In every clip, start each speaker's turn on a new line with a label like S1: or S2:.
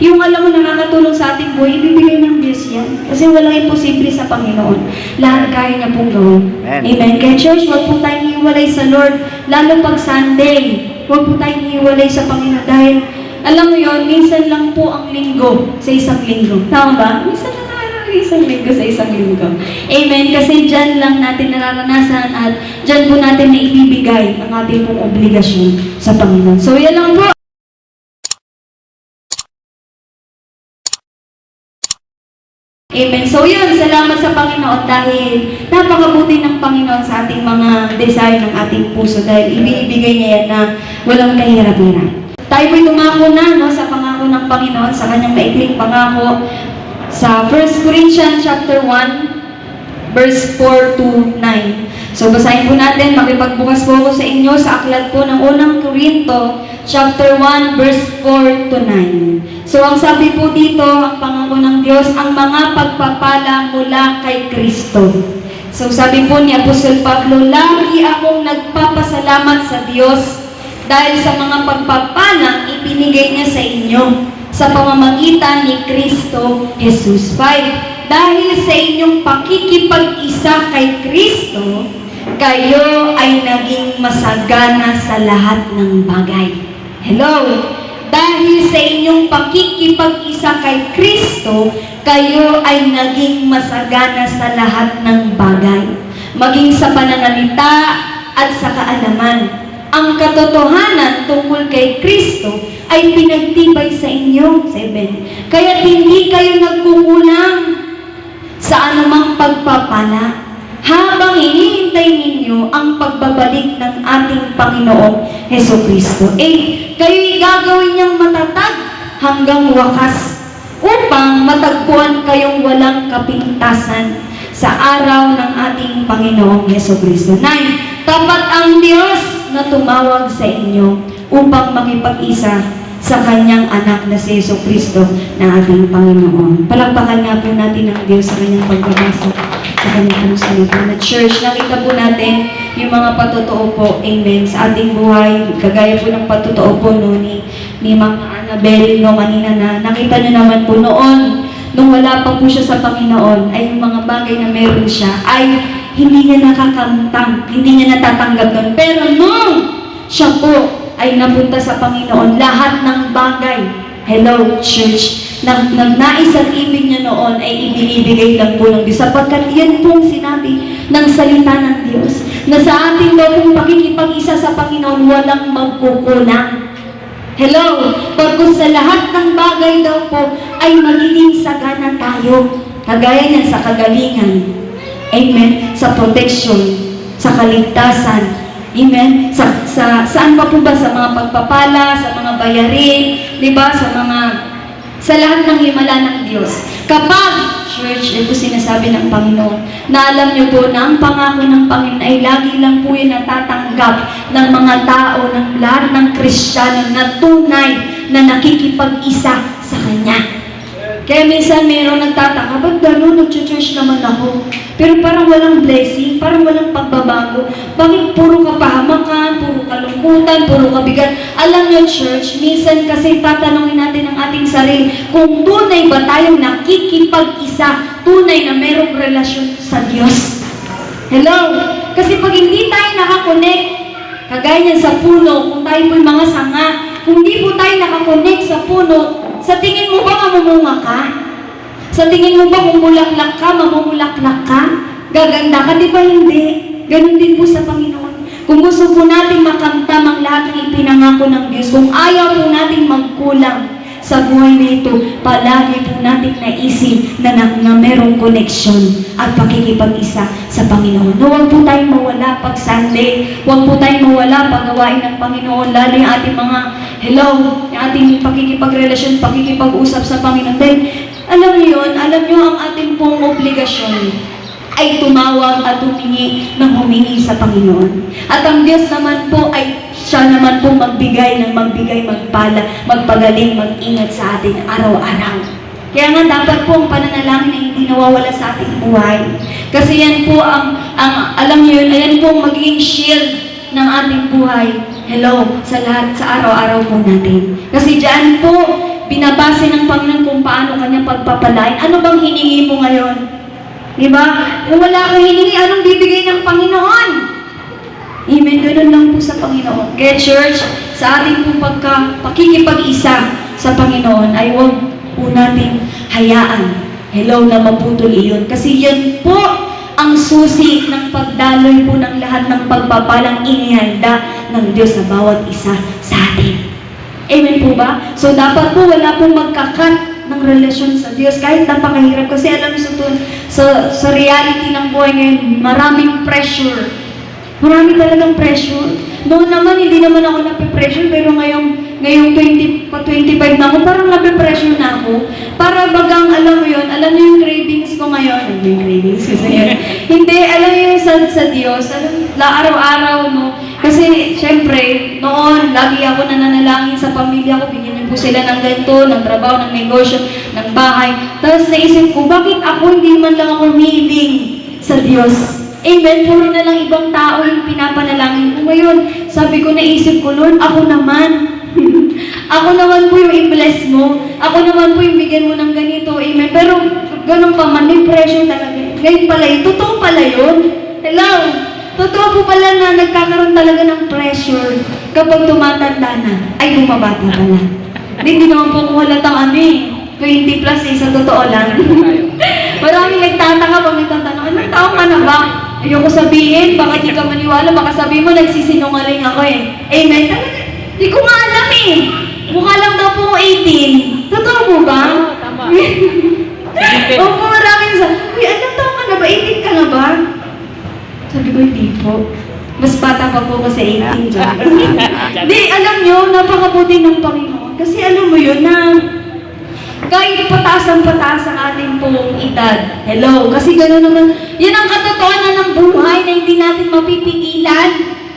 S1: Yung alam mo nakakatulong sa ating buhay, ibibigay ng Diyos yan. Kasi walang imposible sa Panginoon. Lahat kaya niya pong gawin. Amen. Kaya church, huwag po tayong hiwalay sa Lord. Lalo pag Sunday, huwag po tayong hiwalay sa Panginoon. Dahil, alam mo yun, minsan lang po ang linggo sa isang linggo. Tama ba? Minsan lang isang linggo sa isang linggo. Amen. Kasi dyan lang natin nararanasan at dyan po natin na ibibigay ang ating pong obligasyon sa Panginoon. So, yan lang po. Amen. So, yun. Salamat sa Panginoon dahil napakabuti ng Panginoon sa ating mga desire ng ating puso dahil ibibigay niya yan na walang kahirap-hirap. Tayo po'y tumako na sa pangako ng Panginoon, sa kanyang maikling pangako sa 1 Corinthians chapter 1, verse 4 to 9. So, basahin po natin, makipagbukas po ako sa inyo sa aklat po ng unang Korinto, chapter 1, verse 4 to 9. So, ang sabi po dito, ang pangako ng Diyos, ang mga pagpapala mula kay Kristo. So, sabi po ni Apostol Pablo, lagi akong nagpapasalamat sa Diyos dahil sa mga pagpapalang ibinigay niya sa inyo sa pamamagitan ni Kristo Jesus. 5. Dahil sa inyong pakikipag-isa kay Kristo, kayo ay naging masagana sa lahat ng bagay. Hello? Dahil sa inyong pakikipag-isa kay Kristo, kayo ay naging masagana sa lahat ng bagay. Maging sa pananalita at sa kaalaman. Ang katotohanan tungkol kay Kristo ay pinagtibay sa inyo. 7. Kaya hindi kayo nagkukulang sa anumang pagpapala habang hinihintay ninyo ang pagbabalik ng ating Panginoong Hesukristo. 8. Kayo'y gagawin niyang matatag hanggang wakas upang matagpuan kayong walang kapintasan sa araw ng ating Panginoong Hesukristo. 9. Tapat ang Diyos na tumawag sa inyo upang makipag-isa sa kanyang anak na si Jesucristo na ating Panginoon. Palakpakan nga po natin ang Diyos sa kanyang pagbabasa sa kanyang pong salita. Na church, nakita po natin yung mga patotoo po, amen, sa ating buhay. Kagaya po ng patotoo po ni Mama Annabel kanina na nakita nyo naman po noon, nung wala pa po siya sa Panginoon, ay yung mga bagay na meron siya, ay hindi niya nakakamtang, hindi niya natatanggap nun. Pero nung siya po ay napunta sa Panginoon, lahat ng bagay, hello, church, nais at ibig niya noon ay ibinibigay lang po ng Diyos. Sapagkat yan pong sinabi ng salita ng Diyos, na sa ating daw pong pakikipag-isa sa Panginoon, walang magkukulang. Hello, pagkos sa lahat ng bagay daw po ay magiging sagana tayo. Kagaya niyan sa kagalingan. Amen. Sa protection, sa kaligtasan. Amen. Saan pa po ba? Sa mga pagpapala, sa mga bayarin, di ba? Sa lahat ng himala ng Diyos. Kapag, church, ito sinasabi ng Panginoon, na alam niyo po na ang pangako ng Panginoon ay lagi lang po yung natatanggap ng mga tao, ng lahat ng Kristiyano na tunay na nakikipag-isa sa Kanya. Kaya minsan mayroong nagtataka, ba't gano'n, nag-church naman ako? Pero parang walang blessing, parang walang pagbabago. Bakit puro kapahamakan, puro kalungkutan, puro kabigat? Alam niyo, church, minsan kasi tatanungin natin ang ating sarili, kung tunay ba tayong nakikipag-isa, tunay na mayroong relasyon sa Diyos. Hello? Kasi pag hindi tayo nakakonect, kagaya niyan sa puno, kung tayo po'y mga sanga, kung hindi po tayo nakakonect sa puno, sa tingin mo ba mamumunga ka? Sa tingin mo ba kung bulaklak ka, mamumulaklak ka? Gaganda ka? Di ba hindi? Ganun din po sa Panginoon. Kung gusto po natin makamtam ang lahat ng ipinangako ng Diyos, kung ayaw po natin magkulang sa buhay na ito, palagi po natin naisip na merong connection at pakikipag-isa sa Panginoon. No, huwag po tayong mawala pag Sunday, huwag po tayong mawala pag gawain ng Panginoon, lalo yung ating mga yung ating pakikipagrelasyon, pakikipag-usap sa Panginoon. Then, alam niyo yun, alam niyo ang ating pong obligasyon ay tumawag at humingi sa Panginoon. At ang Diyos naman po ay siya naman po magbigay, magpala, magpagaling, mag-ingat sa atin araw-araw. Kaya nga dapat po ang pananalangin na hindi nawawala sa ating buhay. Kasi yan po alam niyo yun, ayan po ang magiging shield ng ating buhay. Hello, sa lahat, sa araw-araw po natin. Kasi diyan po, binabase ng Panginoon kung paano kanya pagpapalain. Ano bang hiningi mo ngayon? Diba? Kung wala kang hiningi, anong bibigay ng Panginoon? Amen. Ganun lang po sa Panginoon. Kaya church, sa ating pong pakikipag-isa sa Panginoon ay huwag po natin hayaan. Hello, na maputol iyon. Kasi yan po ang susi ng pagdaloy po ng lahat ng pagpapalang inihanda ng Diyos sa bawat isa sa atin. Amen po ba? So dapat po wala pong magkakat ng relasyon sa Diyos kahit napakahirap. Kasi alam mo sa reality ng buhay ngayon, maraming pressure. Marami talagang pressure. Noon naman, hindi naman ako nape-pressure, pero ngayong 25 na ako, parang nape-pressure na ako. Para bagang, alam mo niyo yung cravings ko ngayon. Ano yung cravings ko ngayon? Hindi, alam niyo yung sa Diyos, araw-araw, no? Kasi, syempre, noon, lagi ako nananalangin sa pamilya ko, bigyan niyo po sila ng ganito, ng trabaho, ng negosyo, ng bahay. Tapos naisip ko, bakit ako hindi man lang ako humiling sa Diyos? Amen. Puro na lang ibang tao yung pinapanalangin ko ngayon. Sabi ko, naisip ko, Lord, ako naman. Ako naman po yung i-bless mo. Ako naman po yung bigyan mo ng ganito. Amen. Pero, ganun pa man, may pressure talaga. Ngayon pala yun. Totoo pala yun. Hello. Totoo po pala na nagkakaroon talaga ng pressure kapag tumatanda na. Ay, bumabata pala. Hindi naman po kung halatang 20 plus sa totoo lang. Maraming nagtataka pag nagtatanong, anong taong ka na ba? Ayoko sabihin, baka di ka maniwala, baka sabihin mo, nagsisinungaling ako eh. Amen? Di ko nga alam eh. Mukha lang daw po 18. Totoo po ba?
S2: Tama.
S1: Opo, maraming uy, anong taong ka na ba? 18 ka na ba? Sabi ko, hindi po. Mas bata pa po ko sa 18 dyan. Di, alam nyo, napakabuti ng Panginoon. Kasi alam mo yun na kahit pataas ang ating pong edad. Hello? Kasi gano'n naman, yan ang katotohanan ng buhay na hindi natin mapipigilan.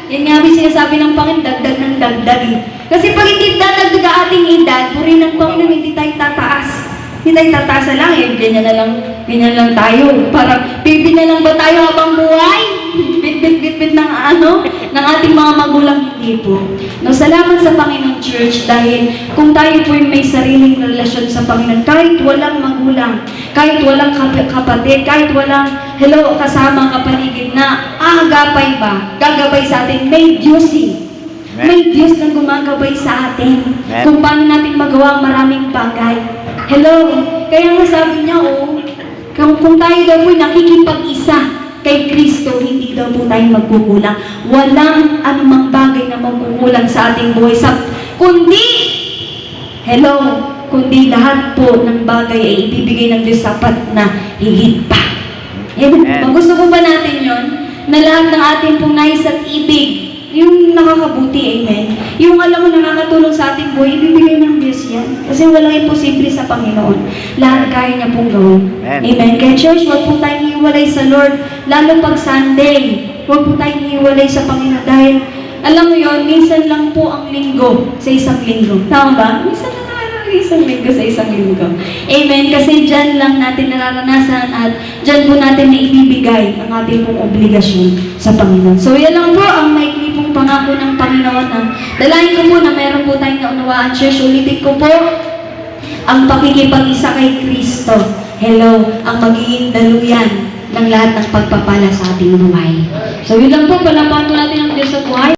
S1: Yan nga may sinasabi ng Panginoon, dagdag ng dagdag. Kasi pag hindi dadagdag ang ating edad, puri ng Panginoon, hindi tayo tataas. Hindi tayo tataas na lang, ganyan lang tayo. Parang, baby na lang ba tayo habang buhay? Bit-bit ng ating mga magulang, hindi po. No, salamat sa Panginoon Church dahil kung tayo po may sariling relasyon sa Panginoon, kahit walang magulang, kahit walang kapatid, kahit walang kasama kapaligid na gagabay sa atin, may Diyos eh. May Diyos na gumagabay sa atin. Kung paano natin magawa ang maraming bagay. Kaya nga sabi niya, kung tayo daw po nakikipag-isa kay Kristo, hindi daw po tayo magkukulang. Walang anumang bagay na magkukulang sa ating buhay. Kundi lahat po ng bagay ay ibibigay ng Diyos sapat na higit pa. Gusto po ba natin yon? Na lahat ng ating pong nais at ibig, yung nakakabuti, amen. Yung alam mo nakakatulong sa ating buhay, ibibigay ng Diyos yan. Kasi walang imposible sa Panginoon. Lahat kaya niya pong gawin. Amen. Kaya church, huwag po tayong hiwalay sa Lord. Lalo pag Sunday, huwag po tayong hiwalay sa Panginoon. Dahil, alam mo yon, minsan lang po ang linggo sa isang linggo. Tama ba? Minsan lang isang linggo sa isang linggo. Amen. Kasi dyan lang natin nararanasan at dyan po natin na ibibigay ang ating pong obligasyon sa Panginoon. So, yan lang po ang maikli pong pangako ng Panginoon. Dalahin ko po na meron po tayong naunawaan. Church, ulitin ko po ang pakikipag-isa kay Kristo. Ang magiging daluyan ng lahat ng pagpapala sa ating buhay. So, yun lang po. Palapahan po natin ang Diyos sa buhay.